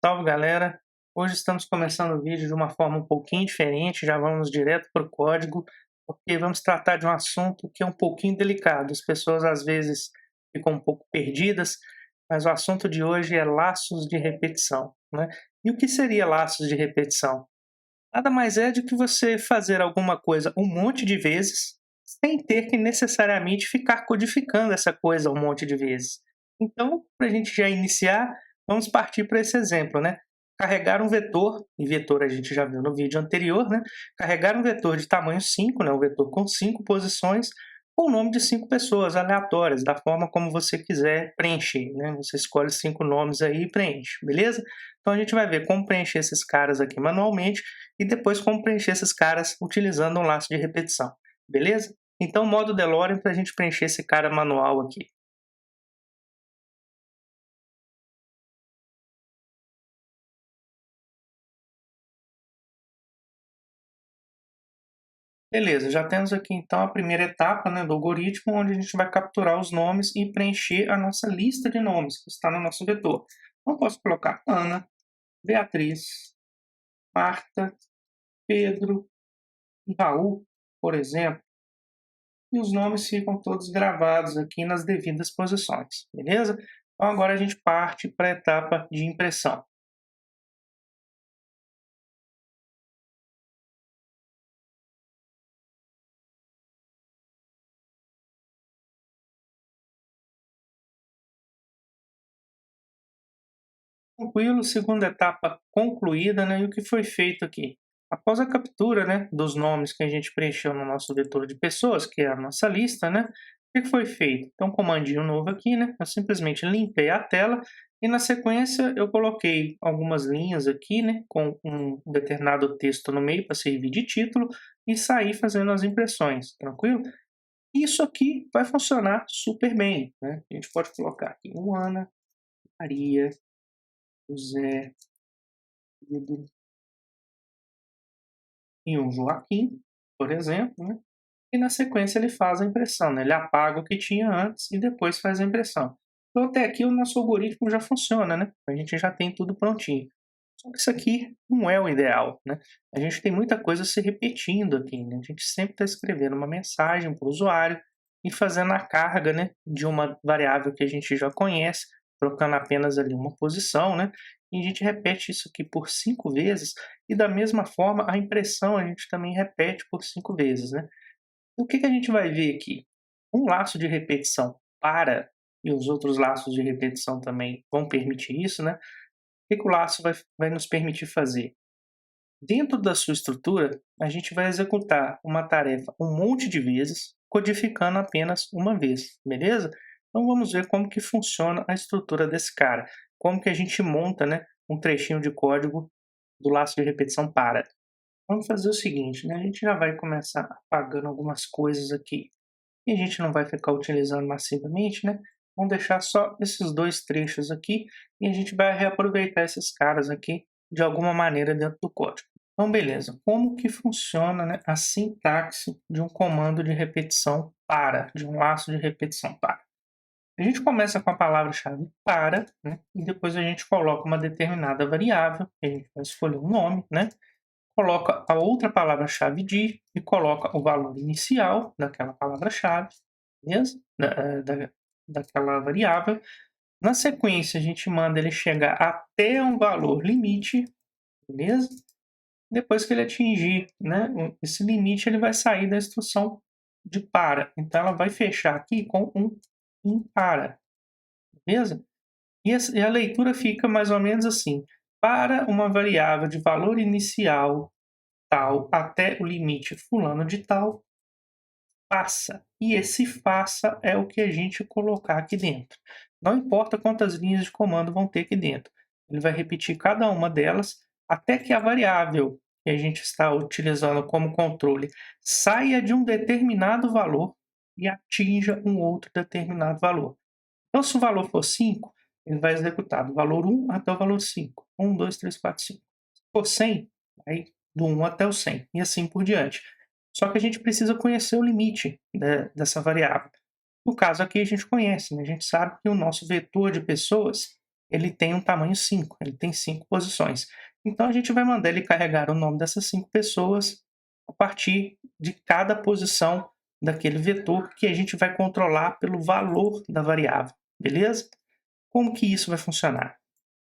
Salve galera! Hoje estamos começando o vídeo de uma forma um pouquinho diferente, já vamos direto para o código, porque vamos tratar de um assunto que é um pouquinho delicado. As pessoas às vezes ficam um pouco perdidas, mas o assunto de hoje é laços de repetição, né? E o que seria laços de repetição? Nada mais é do que você fazer alguma coisa um monte de vezes, sem ter que necessariamente ficar codificando essa coisa um monte de vezes. Então, para a gente já iniciar, vamos partir para esse exemplo, né? Carregar um vetor, e vetor a gente já viu no vídeo anterior, né? Carregar um vetor de tamanho 5, né? Um vetor com 5 posições, com o nome de 5 pessoas aleatórias, da forma como você quiser preencher, né? Você escolhe 5 nomes aí e preenche, beleza? Então a gente vai ver como preencher esses caras aqui manualmente e depois como preencher esses caras utilizando um laço de repetição, beleza? Então, modo DeLorean para a gente preencher esse cara manual aqui. Beleza, já temos aqui então a primeira etapa, né, do algoritmo, onde a gente vai capturar os nomes e preencher a nossa lista de nomes que está no nosso vetor. Então, eu posso colocar Ana, Beatriz, Marta, Pedro e Raul, por exemplo, e os nomes ficam todos gravados aqui nas devidas posições, beleza? Então agora a gente parte para a etapa de impressão. Tranquilo, segunda etapa concluída, né? E o que foi feito aqui? Após a captura, né, dos nomes que a gente preencheu no nosso vetor de pessoas, que é a nossa lista, né? O que foi feito? Então, comandinho novo aqui, né? Eu simplesmente limpei a tela e na sequência eu coloquei algumas linhas aqui, né, com um determinado texto no meio para servir de título e saí fazendo as impressões, tranquilo? Isso aqui vai funcionar super bem, né? A gente pode colocar aqui um Ana, Maria, José, Pedro e um Joaquim, por exemplo, né? E na sequência ele faz a impressão, né? Ele apaga o que tinha antes e depois faz a impressão. Então até aqui o nosso algoritmo já funciona, né? A gente já tem tudo prontinho. Só que isso aqui não é o ideal, né? A gente tem muita coisa se repetindo aqui, né? A gente sempre está escrevendo uma mensagem para o usuário e fazendo a carga, né, de uma variável que a gente já conhece, trocando apenas ali uma posição, né? E a gente repete isso aqui por 5 vezes e da mesma forma a impressão a gente também repete por 5 vezes, né? E o que a gente vai ver aqui? Um laço de repetição para, e os outros laços de repetição também vão permitir isso, né? O que o laço vai nos permitir fazer? Dentro da sua estrutura, a gente vai executar uma tarefa um monte de vezes, codificando apenas uma vez, beleza? Então vamos ver como que funciona a estrutura desse cara. Como que a gente monta, né, um trechinho de código do laço de repetição para. Vamos fazer o seguinte, né? A gente já vai começar apagando algumas coisas aqui e a gente não vai ficar utilizando massivamente, né? Vamos deixar só esses dois trechos aqui e a gente vai reaproveitar esses caras aqui de alguma maneira dentro do código. Então, beleza. Como que funciona, né, a sintaxe de um comando de repetição para, de um laço de repetição para? A gente começa com a palavra-chave para, né, e depois a gente coloca uma determinada variável, que a gente vai escolher um nome, né? Coloca a outra palavra-chave de e coloca o valor inicial daquela palavra-chave, beleza? Daquela variável. Na sequência, a gente manda ele chegar até um valor limite, beleza? Depois que ele atingir, né, esse limite, ele vai sair da instrução de para. Então, ela vai fechar aqui com um impara, beleza? E a leitura fica mais ou menos assim. Para uma variável de valor inicial tal até o limite fulano de tal, faça. E esse faça é o que a gente colocar aqui dentro. Não importa quantas linhas de comando vão ter aqui dentro. Ele vai repetir cada uma delas até que a variável que a gente está utilizando como controle saia de um determinado valor e atinja um outro determinado valor. Então, se o valor for 5, ele vai executar do valor 1 até o valor 5. 1, 2, 3, 4, 5. Se for 100, aí do 1 até o 100 e assim por diante. Só que a gente precisa conhecer o limite, né, dessa variável. No caso aqui a gente conhece, né? A gente sabe que o nosso vetor de pessoas ele tem um tamanho 5, ele tem 5 posições. Então a gente vai mandar ele carregar o nome dessas 5 pessoas a partir de cada posição daquele vetor que a gente vai controlar pelo valor da variável, beleza? Como que isso vai funcionar?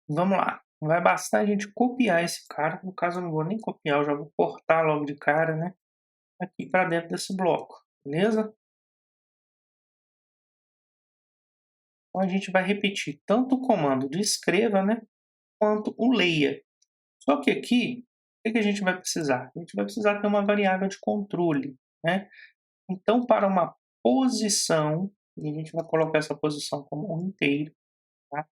Vamos lá. Vai bastar a gente copiar esse cara, no caso eu não vou nem copiar, eu já vou cortar logo de cara, né, aqui para dentro desse bloco, beleza? Então a gente vai repetir tanto o comando de escreva, né, quanto o leia. Só que aqui, o que a gente vai precisar? A gente vai precisar ter uma variável de controle, né? Então, para uma posição, e a gente vai colocar essa posição como um inteiro, tá?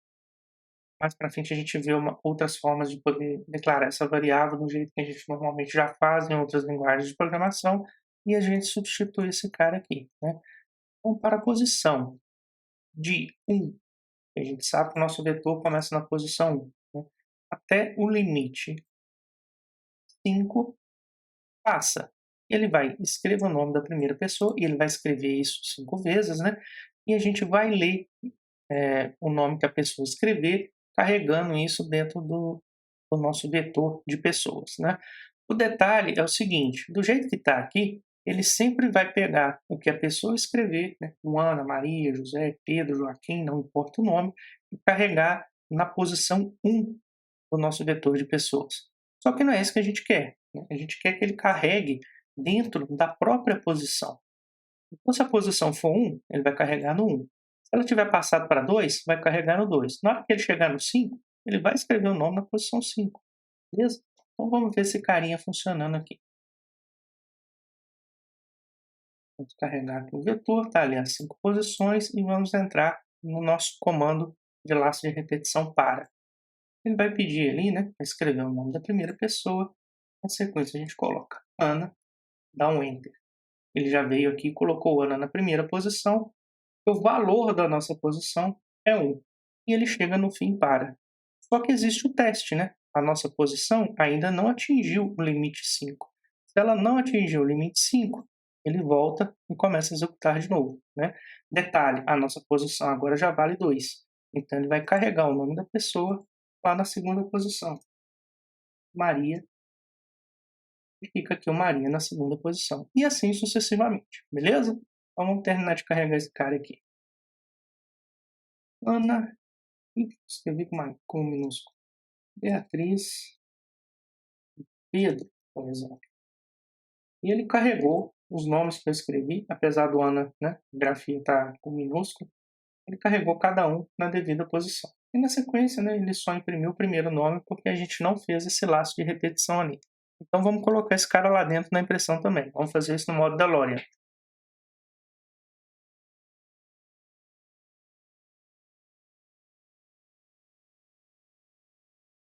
Mais para frente a gente vê outras formas de poder declarar essa variável do jeito que a gente normalmente já faz em outras linguagens de programação, e a gente substitui esse cara aqui, né? Então, para a posição de 1, a gente sabe que o nosso vetor começa na posição 1, né? Até o limite 5 passa. Ele vai escrever o nome da primeira pessoa e ele vai escrever isso 5 vezes, né? E a gente vai ler o nome que a pessoa escrever, carregando isso dentro do nosso vetor de pessoas, né? O detalhe é o seguinte: do jeito que está aqui, ele sempre vai pegar o que a pessoa escrever, né? Ana, Maria, José, Pedro, Joaquim, não importa o nome, e carregar na posição 1 do nosso vetor de pessoas. Só que não é isso que a gente quer, né? A gente quer que ele carregue dentro da própria posição. Então, se a posição for 1, ele vai carregar no 1. Se ela tiver passado para 2, vai carregar no 2. Na hora que ele chegar no 5, ele vai escrever o nome na posição 5. Beleza? Então vamos ver esse carinha funcionando aqui. Vamos carregar aqui o vetor, tá ali as 5 posições e vamos entrar no nosso comando de laço de repetição para. Ele vai pedir ali, né, para escrever o nome da primeira pessoa. Na sequência a gente coloca Ana, dá um Enter. Ele já veio aqui e colocou Ana na primeira posição. O valor da nossa posição é 1. E ele chega no fim para. Só que existe o teste, né? A nossa posição ainda não atingiu o limite 5. Se ela não atingir o limite 5, ele volta e começa a executar de novo, né? Detalhe, a nossa posição agora já vale 2. Então ele vai carregar o nome da pessoa lá na segunda posição. Maria, e fica aqui o Maria na segunda posição. E assim sucessivamente, beleza? Vamos terminar de carregar esse cara aqui. Ana, escrevi com minúsculo. Beatriz, Pedro, por exemplo. E ele carregou os nomes que eu escrevi, apesar do Ana, né, grafia tá com minúsculo, ele carregou cada um na devida posição. E na sequência, né, ele só imprimiu o primeiro nome porque a gente não fez esse laço de repetição ali. Então vamos colocar esse cara lá dentro na impressão também. Vamos fazer isso no modo DeLorean.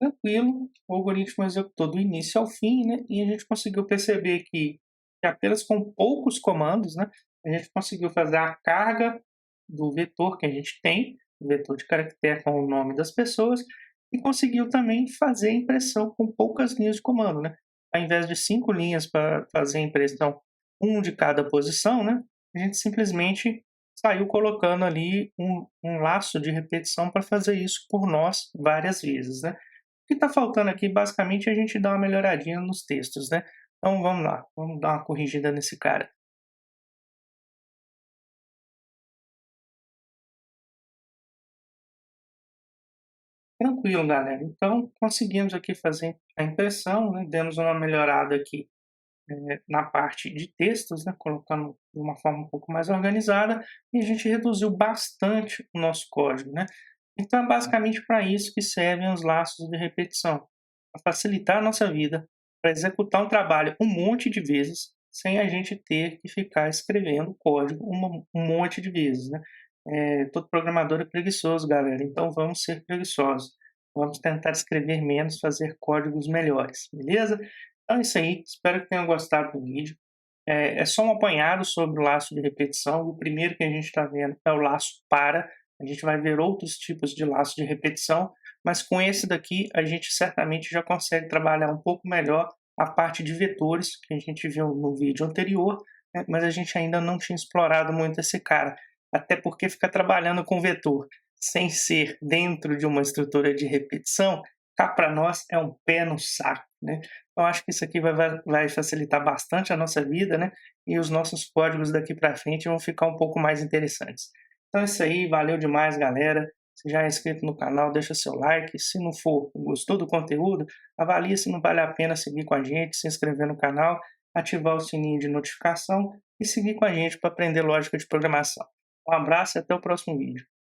Tranquilo, o algoritmo executou do início ao fim, né, e a gente conseguiu perceber que apenas com poucos comandos, né, a gente conseguiu fazer a carga do vetor que a gente tem, o vetor de caractere com o nome das pessoas, e conseguiu também fazer a impressão com poucas linhas de comando, né. Ao invés de 5 linhas para fazer a impressão, um de cada posição, né, a gente simplesmente saiu colocando ali um laço de repetição para fazer isso por nós várias vezes, né. O que está faltando aqui, basicamente, é a gente dar uma melhoradinha nos textos, né. Então vamos lá, vamos dar uma corrigida nesse cara. Tranquilo, galera. Então conseguimos aqui fazer a impressão, né, demos uma melhorada aqui, na parte de textos, né, colocando de uma forma um pouco mais organizada, e a gente reduziu bastante o nosso código, né. Então é basicamente para isso que servem os laços de repetição, para facilitar a nossa vida, para executar um trabalho um monte de vezes, sem a gente ter que ficar escrevendo código um monte de vezes, né. Todo programador é preguiçoso, galera, então vamos ser preguiçosos. Vamos tentar escrever menos, fazer códigos melhores, beleza? Então é isso aí, espero que tenham gostado do vídeo. É só um apanhado sobre o laço de repetição. O primeiro que a gente está vendo é o laço para. A gente vai ver outros tipos de laço de repetição, mas com esse daqui a gente certamente já consegue trabalhar um pouco melhor a parte de vetores que a gente viu no vídeo anterior, né? Mas a gente ainda não tinha explorado muito esse cara, até porque ficar trabalhando com vetor sem ser dentro de uma estrutura de repetição, cá para nós é um pé no saco, né. Então acho que isso aqui vai facilitar bastante a nossa vida, né, e os nossos códigos daqui para frente vão ficar um pouco mais interessantes. Então é isso aí, valeu demais galera, se já é inscrito no canal deixa seu like, se não for, gostou do conteúdo, avalia se não vale a pena seguir com a gente, se inscrever no canal, ativar o sininho de notificação e seguir com a gente para aprender lógica de programação. Um abraço e até o próximo vídeo.